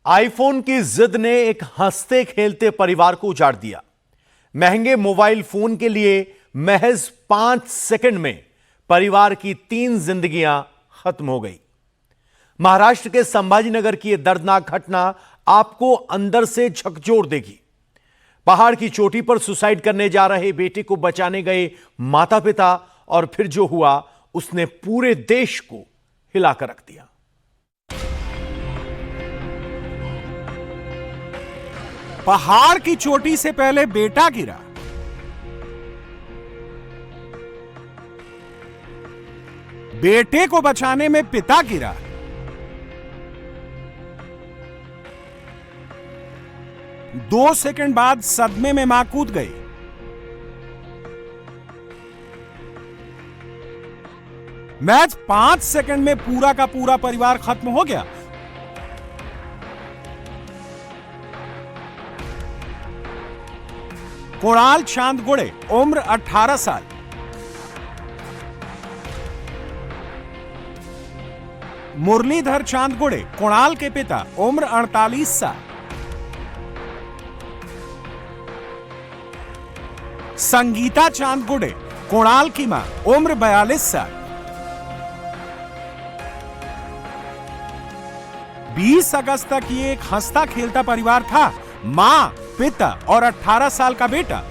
IPhone की जिद ने एक हंसते खेलते परिवार को उजाड़ दिया। महंगे मोबाइल फोन के लिए महज 5 सेकंड में परिवार की 3 जिंदगियां खत्म हो गई। महाराष्ट्र के संभाजीनगर की यह दर्दनाक घटना आपको अंदर से झकझोर देगी। पहाड़ की चोटी पर सुसाइड करने जा रहे बेटे को बचाने गए माता पिता, और फिर जो हुआ उसने पूरे देश को हिलाकर रख दिया। पहाड़ की चोटी से पहले बेटा गिरा, बेटे को बचाने में पिता गिरा, दो सेकंड बाद सदमे में मां कूद गई। मैच 5 सेकंड में पूरा का पूरा परिवार खत्म हो गया। कुणाल चांदगुड़े, उम्र 18 साल। मुरलीधर चांदगुड़े, कुणाल के पिता, उम्र 48 साल। संगीता चांदगुड़े, कुणाल की मां, उम्र 42 साल। 20 अगस्त तक ये एक हंसता खेलता परिवार था। मां, पिता और 18 साल का बेटा।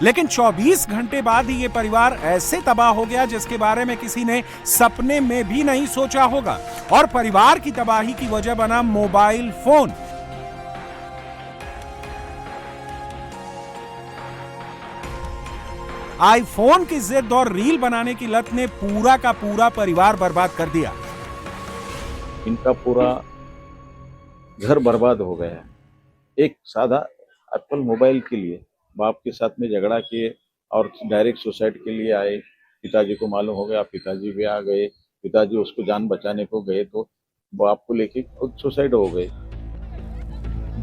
लेकिन 24 घंटे बाद ही ये परिवार ऐसे तबाह हो गया जिसके बारे में किसी ने सपने में भी नहीं सोचा होगा। और परिवार की तबाही की वजह बना मोबाइल फोन। आईफोन की जिद और रील बनाने की लत ने पूरा का पूरा परिवार बर्बाद कर दिया। इनका पूरा घर बर्बाद हो गया। एक सादा एप्पल मोबाइल के लिए बाप के साथ में झगड़ा किए और डायरेक्ट सुसाइड के लिए आए। पिताजी को मालूम हो गया, पिताजी भी आ गए। पिताजी उसको जान बचाने को गए तो बाप को लेके खुद सुसाइड हो गए।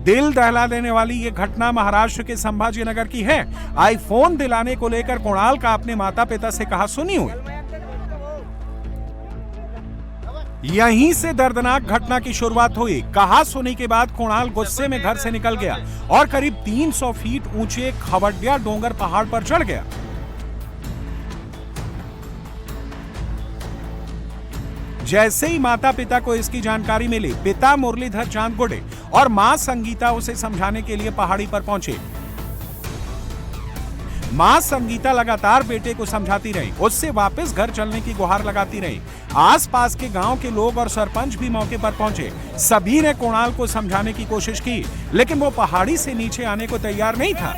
दिल दहला देने वाली ये घटना महाराष्ट्र के संभाजीनगर की है। आईफोन दिलाने को लेकर कुणाल का अपने माता पिता से कहा सुनी हुई। यहीं से दर्दनाक घटना की शुरुआत हुई। कहा सुनी के बाद कुणाल गुस्से में घर से निकल गया और करीब 300 फीट ऊंचे खवड्या डोंगर पहाड़ पर चढ़ गया। जैसे ही माता पिता को इसकी जानकारी मिली, पिता मुरलीधर चांदगुड़े और मां संगीता उसे समझाने के लिए पहाड़ी पर पहुंचे। मां संगीता लगातार बेटे को समझाती रही, उससे वापस घर चलने की गुहार लगाती रही। आसपास के गांव के लोग और सरपंच भी मौके पर पहुंचे। सभी ने कुणाल को समझाने की कोशिश की, लेकिन वो पहाड़ी से नीचे आने को तैयार नहीं था।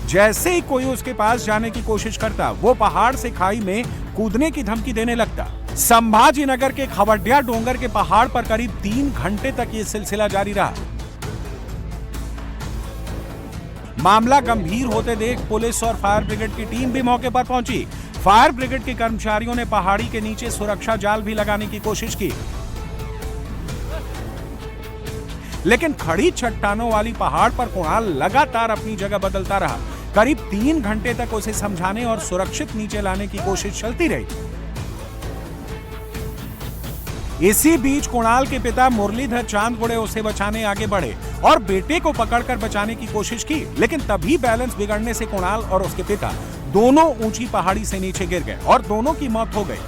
जैसे ही कोई उसके पास जाने की कोशिश करता, वो पहाड़ से खाई में कूदने की धमकी देने लगता। संभाजीनगर के खवड्या डोंगर के पहाड़ पर करीब 3 घंटे तक ये सिलसिला जारी रहा। मामला गंभीर होते देख पुलिस और फायर ब्रिगेड की टीम भी मौके पर पहुंची। फायर ब्रिगेड के कर्मचारियों ने पहाड़ी के नीचे सुरक्षा जाल भी लगाने की कोशिश की, लेकिन खड़ी चट्टानों वाली पहाड़ पर कुणाल लगातार अपनी जगह बदलता रहा। करीब 3 घंटे तक उसे समझाने और सुरक्षित नीचे लाने की कोशिश चलती रही। इसी बीच कुणाल के पिता मुरलीधर चांदगुड़े उसे बचाने आगे बढ़े और बेटे को पकड़कर बचाने की कोशिश की, लेकिन तभी बैलेंस बिगड़ने से कुणाल और उसके पिता दोनों ऊंची पहाड़ी से नीचे गिर गए और दोनों की मौत हो गई।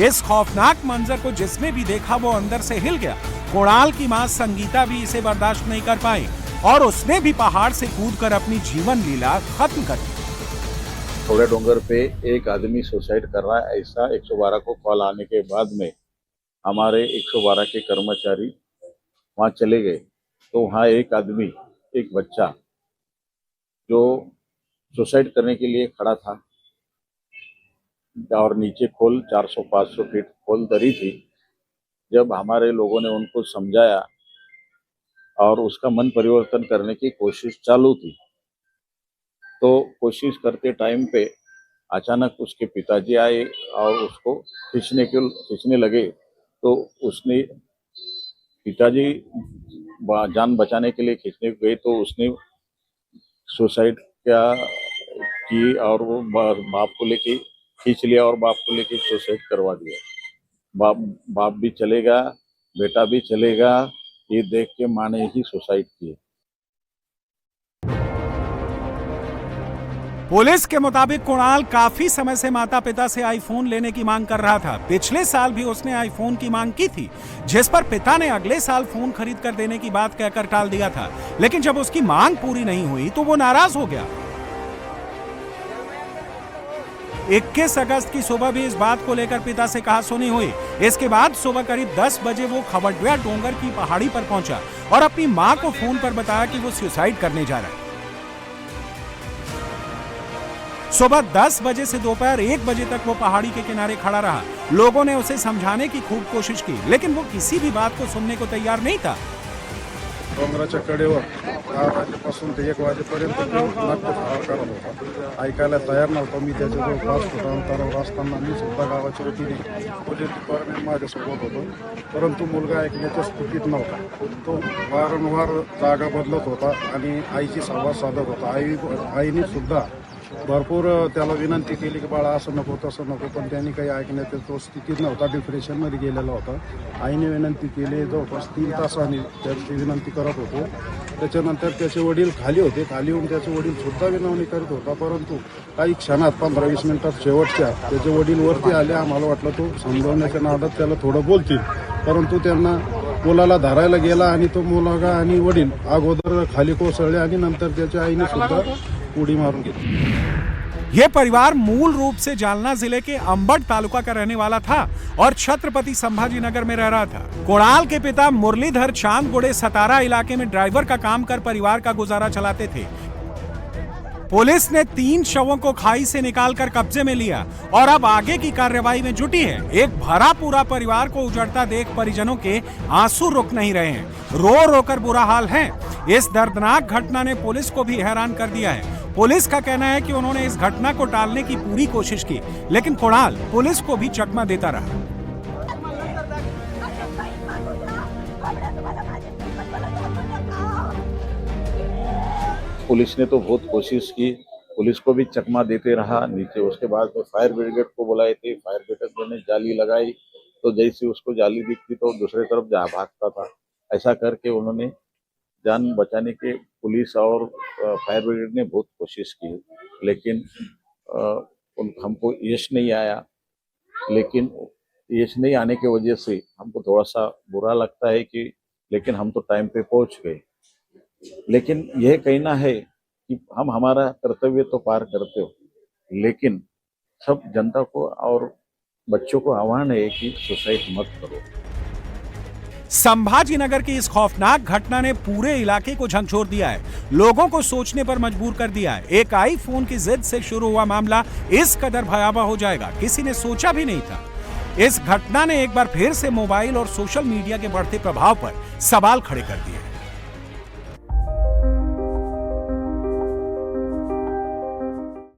इस खौफनाक मंजर को जिसने भी देखा वो अंदर से हिल गया। कुणाल की मां संगीता भी इसे बर्दाश्त नहीं कर पाई और उसने भी पहाड़ से कूदकर अपनी जीवन लीला खत्म कर दी। थोड़े डोंगर पे एक आदमी सुसाइड कर रहा है, ऐसा 112 को कॉल आने के बाद में हमारे 112 के कर्मचारी वहां चले गए। तो वहां एक आदमी, एक बच्चा जो सुसाइड करने के लिए खड़ा था और नीचे खोल 400-500 फीट खोल दरी थी। जब हमारे लोगों ने उनको समझाया और उसका मन परिवर्तन करने की कोशिश चालू थी, तो कोशिश करते टाइम पे अचानक उसके पिताजी आए और उसको खींचने लगे। तो उसने पिताजी जान बचाने के लिए खींचने गई तो उसने सुसाइड क्या की और वो बाप को लेके खींच लिया और बाप को लेके सुसाइड करवा दिया। बाप भी चलेगा, बेटा भी चलेगा, ये देख के माँ ने ही सुसाइड की। पुलिस के मुताबिक कुणाल काफी समय से माता पिता से आईफोन लेने की मांग कर रहा था। पिछले साल भी उसने आईफोन की मांग की थी, जिस पर पिता ने अगले साल फोन खरीद कर देने की बात कहकर टाल दिया था। लेकिन जब उसकी मांग पूरी नहीं हुई तो वो नाराज हो गया। 21 अगस्त की सुबह भी इस बात को लेकर पिता से कहासुनी हुई। इसके बाद सुबह करीब 10 बजे वो खवड़िया डोंगर की पहाड़ी पर पहुंचा और अपनी मां को फोन पर बताया कि वो सुसाइड करने जा रहा है। सुबह 10 बजे से दोपहर 1 बजे तक वो पहाड़ी के किनारे खड़ा रहा। लोगों ने उसे समझाने की खूब कोशिश की, लेकिन वो किसी भी बात को सुनने को तैयार नहीं था। डोंगराच्या कडेवर 4 वाजेपासून ते 1 वाजेपर्यंत तो नाट्यधारा करत होता. ऐकायला तयार नव्हता. मी त्याच्याजवळ 5 फूट अंतरावर असताना मी सुद्धा गावाच्या वतीने पोलीस डिपार्टमेंट माझ्यासोबत होतो, परंतु मुलगा ऐकण्याच्या स्थितीत नव्हता. तो वारंवार जागा बदलत होता आणि आईशी संवाद साधत होता. आईने सुद्धा भरपूर त्याला विनंती केली की बाळा असं नको तसं नको, पण त्यांनी काही ऐकण्याच्या तो स्थितीत नव्हता. डिप्रेशनमध्ये गेलेला होता. आईने विनंती केली. जवळपास 3 तासांनी त्याची विनंती करत होतो. त्याच्यानंतर त्याचे वडील खाली होते. खाली येऊन त्याचे वडील सुद्धा विनवणी करत होता, परंतु काही क्षणात 15-20 मिनिटात शेवटच्या त्याचे वडील वरती आले. आम्हाला वाटलं तो समजावण्याच्या नादात त्याला थोडं बोलतील, परंतु त्यांना मुलाला धरायला गेला आणि तो मुलगा आणि वडील अगोदर खाली कोसळले आणि नंतर त्याच्या आईने सुद्धा उडी मारून घेतली. ये परिवार मूल रूप से जालना जिले के अंबड तालुका का रहने वाला था और छत्रपति संभाजी नगर में रह रहा था। कुणाल के पिता मुरलीधर चांदगुड़े सतारा इलाके में ड्राइवर का काम कर परिवार का गुजारा चलाते थे। पुलिस ने 3 शवों को खाई से निकालकर कब्जे में लिया और अब आगे की कार्रवाई में जुटी है। एक भरा पूरा परिवार को उजड़ता देख परिजनों के आंसू रुक नहीं रहे हैं। रो रो कर बुरा हाल है। इस दर्दनाक घटना ने पुलिस को भी हैरान कर दिया है। पुलिस का कहना है कि उन्होंने इस घटना को टालने की पूरी कोशिश की, लेकिन कुणाल पुलिस को भी चकमा देता रहा। पुलिस ने तो बहुत कोशिश की, पुलिस को भी चकमा देते रहा नीचे। उसके बाद में फायर ब्रिगेड को बुलाए थे। फायर ब्रिगेड ने जाली लगाई, तो जैसे उसको जाली दिखती तो दूसरे तरफ जा भागता था। ऐसा करके उन्होंने जान बचाने के पुलिस और फायर ब्रिगेड ने बहुत कोशिश की, लेकिन हमको यश नहीं आया। लेकिन यश नहीं आने की वजह से हमको थोड़ा सा बुरा लगता है कि लेकिन हम तो टाइम पे पहुंच गए। लेकिन यह कहना है कि हम हमारा कर्तव्य तो पार करते हो, लेकिन सब जनता को और बच्चों को आह्वान है कि सुसाइड मत करो। संभाजी नगर की इस खौफनाक घटना ने पूरे इलाके को झकझोर दिया है, लोगों को सोचने पर मजबूर कर दिया है। एक आईफोन की जिद से शुरू हुआ मामला इस कदर भयावह हो जाएगा, किसी ने सोचा भी नहीं था। इस घटना ने एक बार फिर से मोबाइल और सोशल मीडिया के बढ़ते प्रभाव पर सवाल खड़े कर दिए।